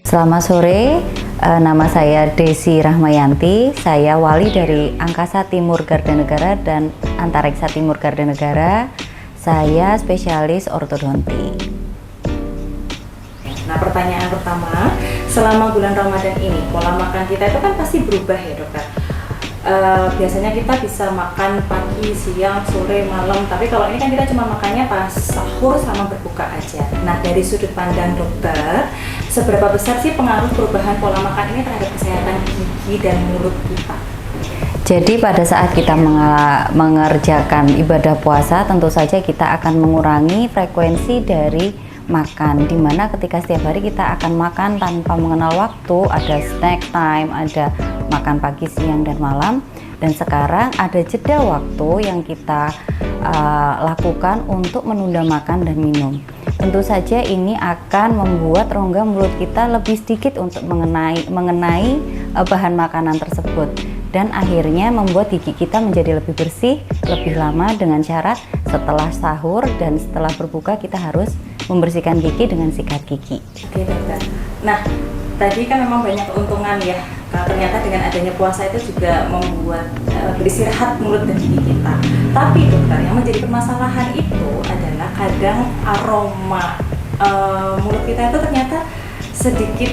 Selamat sore, nama saya Desi Rahmayanti. Saya wali dari Angkasa Timur Gardanegara dan Antariksa Timur Gardanegara. Saya spesialis ortodonti. Nah, pertanyaan pertama, selama bulan Ramadan ini pola makan kita itu kan pasti berubah ya dokter. Biasanya kita bisa makan pagi, siang, sore, malam, tapi kalau ini kan kita cuma makannya pas sahur sama berbuka aja. Nah, dari sudut pandang dokter, seberapa besar sih pengaruh perubahan pola makan ini terhadap kesehatan gigi dan mulut kita? Jadi pada saat kita mengerjakan ibadah puasa, tentu saja kita akan mengurangi frekuensi dari makan, dimana ketika setiap hari kita akan makan tanpa mengenal waktu, ada snack time, ada makan pagi, siang, dan malam. Dan sekarang ada jeda waktu yang kita lakukan untuk menunda makan dan minum. Tentu saja ini akan membuat rongga mulut kita lebih sedikit untuk mengenai bahan makanan tersebut, dan akhirnya membuat gigi kita menjadi lebih bersih lebih lama, dengan syarat setelah sahur dan setelah berbuka kita harus membersihkan gigi dengan sikat gigi. Oke dokter. Nah, tadi kan memang banyak keuntungan ya. Ternyata dengan adanya puasa itu juga membuat beristirahat mulut dan gigi kita. Tapi dokter, yang menjadi permasalahan itu adalah kadang aroma mulut kita itu ternyata sedikit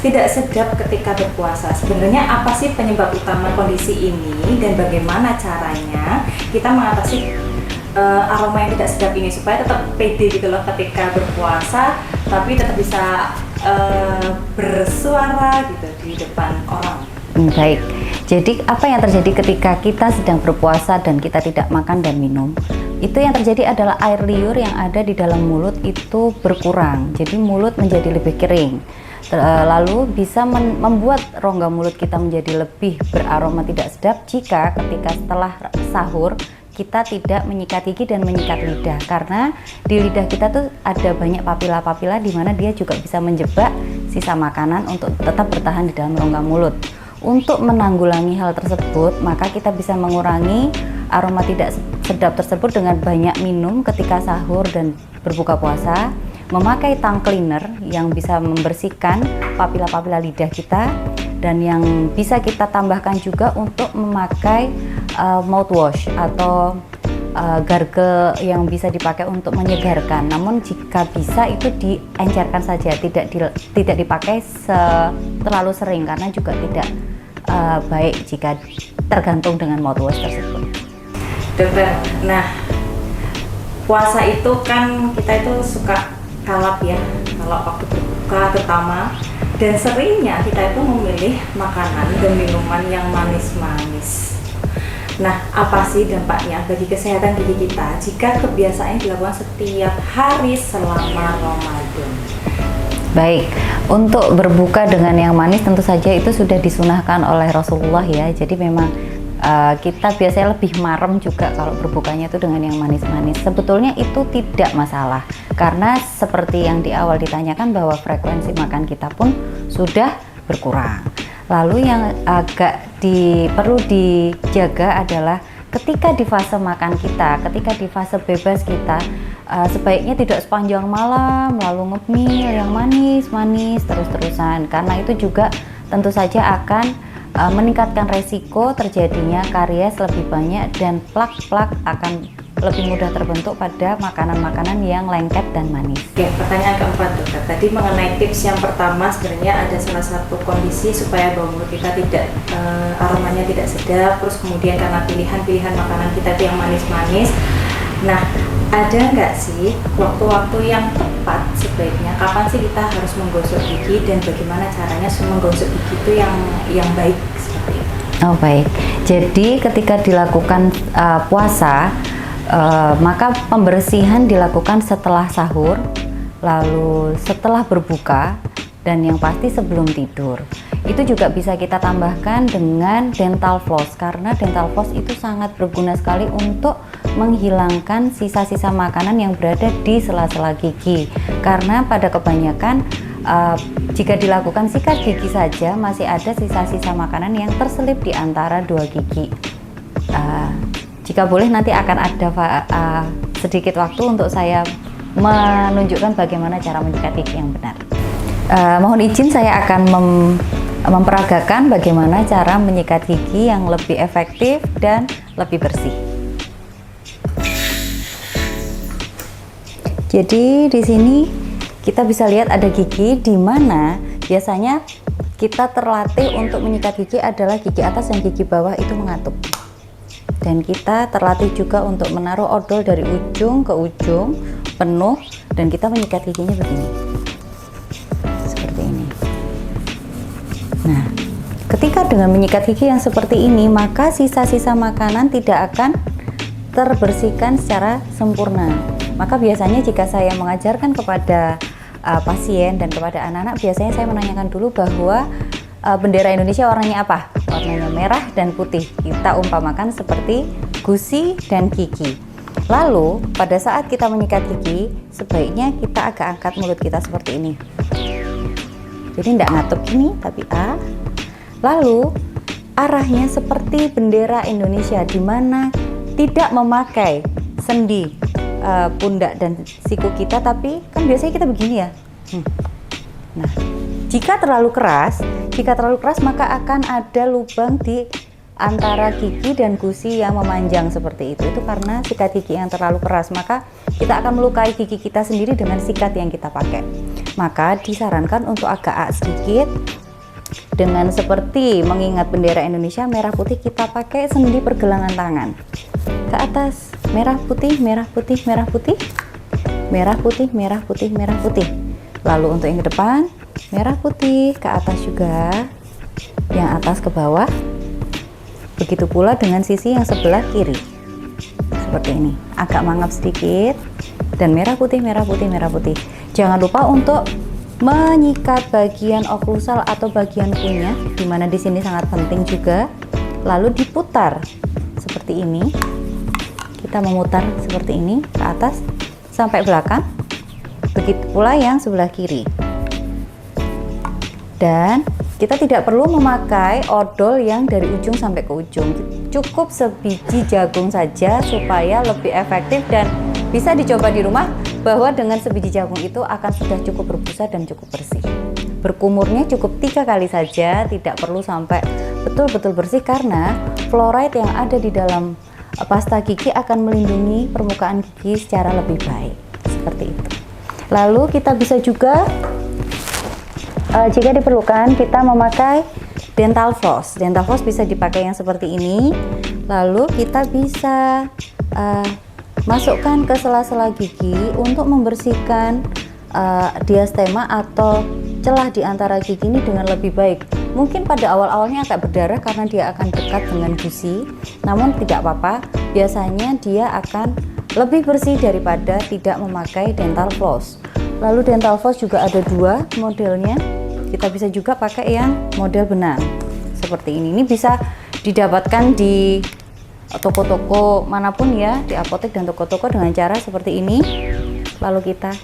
tidak sedap ketika berpuasa. Sebenarnya apa sih penyebab utama kondisi ini dan bagaimana caranya kita mengatasi aroma yang tidak sedap ini supaya tetap pede gitu loh ketika berpuasa, tapi tetap bisa bersuara gitu di depan orang. Baik, jadi apa yang terjadi ketika kita sedang berpuasa dan kita tidak makan dan minum? Itu yang terjadi adalah air liur yang ada di dalam mulut itu berkurang, jadi mulut menjadi lebih kering, lalu bisa membuat rongga mulut kita menjadi lebih beraroma tidak sedap jika ketika setelah sahur kita tidak menyikat gigi dan menyikat lidah, karena di lidah kita tuh ada banyak papila-papila di mana dia juga bisa menjebak sisa makanan untuk tetap bertahan di dalam rongga mulut. Untuk menanggulangi hal tersebut, maka kita bisa mengurangi aroma tidak sedap tersebut dengan banyak minum ketika sahur dan berbuka puasa, memakai tongue cleaner yang bisa membersihkan papila-papila lidah kita, dan yang bisa kita tambahkan juga untuk memakai mouthwash atau gargle yang bisa dipakai untuk menyegarkan. Namun jika bisa itu diencerkan saja, tidak dipakai terlalu sering karena juga tidak baik jika tergantung dengan mouthwash tersebut. Dokter, nah puasa itu kan kita itu suka kalap ya kalau waktu berbuka terutama, dan seringnya kita itu memilih makanan dan minuman yang manis-manis. Nah, apa sih dampaknya bagi kesehatan gigi kita jika kebiasaan dilakukan setiap hari selama Ramadan? Baik, untuk berbuka dengan yang manis tentu saja itu sudah disunahkan oleh Rasulullah ya. Jadi memang kita biasanya lebih marem juga kalau berbukanya itu dengan yang manis-manis. Sebetulnya itu tidak masalah, karena seperti yang di awal ditanyakan bahwa frekuensi makan kita pun sudah berkurang. Lalu yang agak perlu dijaga adalah ketika di fase makan kita, ketika di fase bebas kita, sebaiknya tidak sepanjang malam lalu ngemil yang manis-manis terus-terusan, karena itu juga tentu saja akan meningkatkan resiko terjadinya karies lebih banyak dan plak-plak akan lebih mudah terbentuk pada makanan-makanan yang lengket dan manis. Oke, pertanyaan keempat dokter, tadi mengenai tips yang pertama, sebenarnya ada salah satu kondisi supaya bau mulut kita tidak aromanya tidak sedap, terus kemudian karena pilihan makanan kita itu yang manis-manis. Nah, ada nggak sih waktu-waktu yang tepat sebaiknya kapan sih kita harus menggosok gigi dan bagaimana caranya menggosok gigi itu yang baik seperti itu? Oh baik, jadi ketika dilakukan puasa, maka pembersihan dilakukan setelah sahur, lalu setelah berbuka, dan yang pasti sebelum tidur. Itu juga bisa kita tambahkan dengan dental floss, karena dental floss itu sangat berguna sekali untuk menghilangkan sisa-sisa makanan yang berada di sela-sela gigi, karena pada kebanyakan jika dilakukan sikat gigi saja masih ada sisa-sisa makanan yang terselip di antara dua gigi. Jika boleh nanti akan ada sedikit waktu untuk saya menunjukkan bagaimana cara menyikat gigi yang benar. Mohon izin saya akan memperagakan bagaimana cara menyikat gigi yang lebih efektif dan lebih bersih. Jadi di sini kita bisa lihat ada gigi di mana biasanya kita terlatih untuk menyikat gigi adalah gigi atas dan gigi bawah itu mengatup. Dan kita terlatih juga untuk menaruh odol dari ujung ke ujung penuh dan kita menyikat giginya begini. Seperti ini. Nah, ketika dengan menyikat gigi yang seperti ini, maka sisa-sisa makanan tidak akan terbersihkan secara sempurna. Maka biasanya jika saya mengajarkan kepada pasien dan kepada anak-anak, biasanya saya menanyakan dulu bahwa bendera Indonesia warnanya apa? Warnanya merah dan putih. Kita umpamakan seperti gusi dan gigi. Lalu pada saat kita menyikat gigi, sebaiknya kita agak angkat mulut kita seperti ini. Jadi tidak ngatup gini, tapi A. Lalu arahnya seperti bendera Indonesia, di mana tidak memakai sendi pundak dan siku kita, tapi kan biasanya kita begini ya. Nah, jika terlalu keras maka akan ada lubang di antara gigi dan gusi yang memanjang seperti itu. Itu karena sikat gigi yang terlalu keras, maka kita akan melukai gigi kita sendiri dengan sikat yang kita pakai. Maka disarankan untuk agak sedikit, dengan seperti mengingat bendera Indonesia merah putih, kita pakai sendi pergelangan tangan ke atas, merah putih merah putih merah putih merah putih merah putih merah putih. Lalu untuk yang ke depan merah putih ke atas juga, yang atas ke bawah. Begitu pula dengan sisi yang sebelah kiri seperti ini, agak mangap sedikit dan merah putih merah putih merah putih. Jangan lupa untuk menyikat bagian oklusal atau bagian kunyah, dimana di sini sangat penting juga. Lalu diputar seperti ini, kita memutar seperti ini ke atas sampai belakang. Begitu pula yang sebelah kiri. Dan kita tidak perlu memakai odol yang dari ujung sampai ke ujung, cukup sebiji jagung saja supaya lebih efektif dan bisa dicoba di rumah, bahwa dengan sebiji jagung itu akan sudah cukup berbusa dan cukup bersih. Berkumurnya cukup 3 kali saja, tidak perlu sampai betul-betul bersih, karena fluoride yang ada di dalam pasta gigi akan melindungi permukaan gigi secara lebih baik. Seperti itu. Lalu kita bisa juga jika diperlukan kita memakai dental floss. Dental floss bisa dipakai yang seperti ini. Lalu kita bisa masukkan ke sela-sela gigi untuk membersihkan diastema atau celah di antara gigi ini dengan lebih baik. Mungkin pada awal-awalnya agak berdarah karena dia akan dekat dengan gusi, namun tidak apa-apa, biasanya dia akan lebih bersih daripada tidak memakai dental floss. Lalu dental floss juga ada 2 modelnya, kita bisa juga pakai yang model benang seperti ini. Ini bisa didapatkan di toko-toko manapun ya, di apotek dan toko-toko dengan cara seperti ini. Lalu kita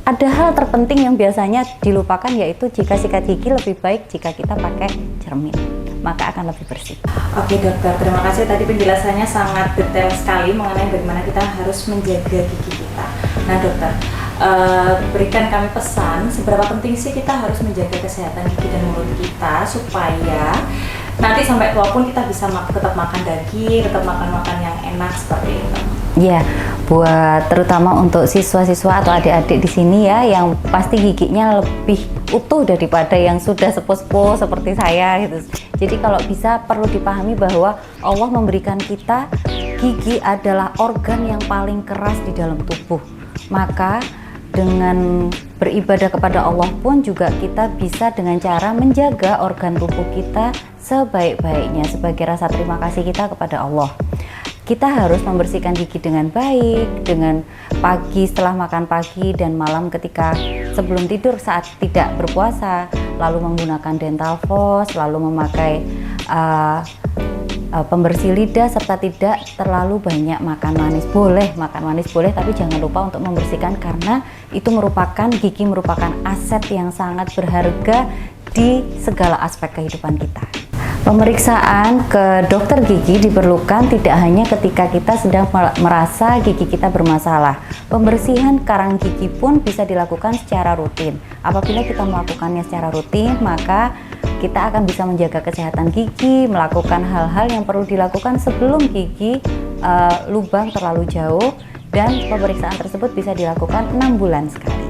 ada hal terpenting yang biasanya dilupakan, yaitu jika sikat gigi lebih baik jika kita pakai cermin, maka akan lebih bersih. Oke dokter, terima kasih, tadi penjelasannya sangat detail sekali mengenai bagaimana kita harus menjaga gigi kita. Nah dokter, berikan kami pesan seberapa penting sih kita harus menjaga kesehatan gigi dan mulut kita supaya nanti sampai tua pun kita bisa tetap makan daging, tetap makan yang enak seperti itu. Ya, buat terutama untuk siswa-siswa atau adik-adik di sini ya, yang pasti giginya lebih utuh daripada yang sudah sepuh-sepuh seperti saya gitu. Jadi kalau bisa perlu dipahami bahwa Allah memberikan kita gigi adalah organ yang paling keras di dalam tubuh. Maka dengan beribadah kepada Allah pun juga kita bisa dengan cara menjaga organ tubuh kita sebaik-baiknya sebagai rasa terima kasih kita kepada Allah. Kita harus membersihkan gigi dengan baik, dengan pagi setelah makan pagi dan malam ketika sebelum tidur saat tidak berpuasa, lalu menggunakan dental floss, lalu memakai pembersih lidah, serta tidak terlalu banyak makan manis. Boleh makan manis, boleh, tapi jangan lupa untuk membersihkan, karena itu merupakan, gigi merupakan aset yang sangat berharga di segala aspek kehidupan kita. Pemeriksaan ke dokter gigi diperlukan tidak hanya ketika kita sedang merasa gigi kita bermasalah. Pembersihan karang gigi pun bisa dilakukan secara rutin. Apabila kita melakukannya secara rutin, maka kita akan bisa menjaga kesehatan gigi, melakukan hal-hal yang perlu dilakukan sebelum gigi lubang terlalu jauh, dan pemeriksaan tersebut bisa dilakukan 6 bulan sekali.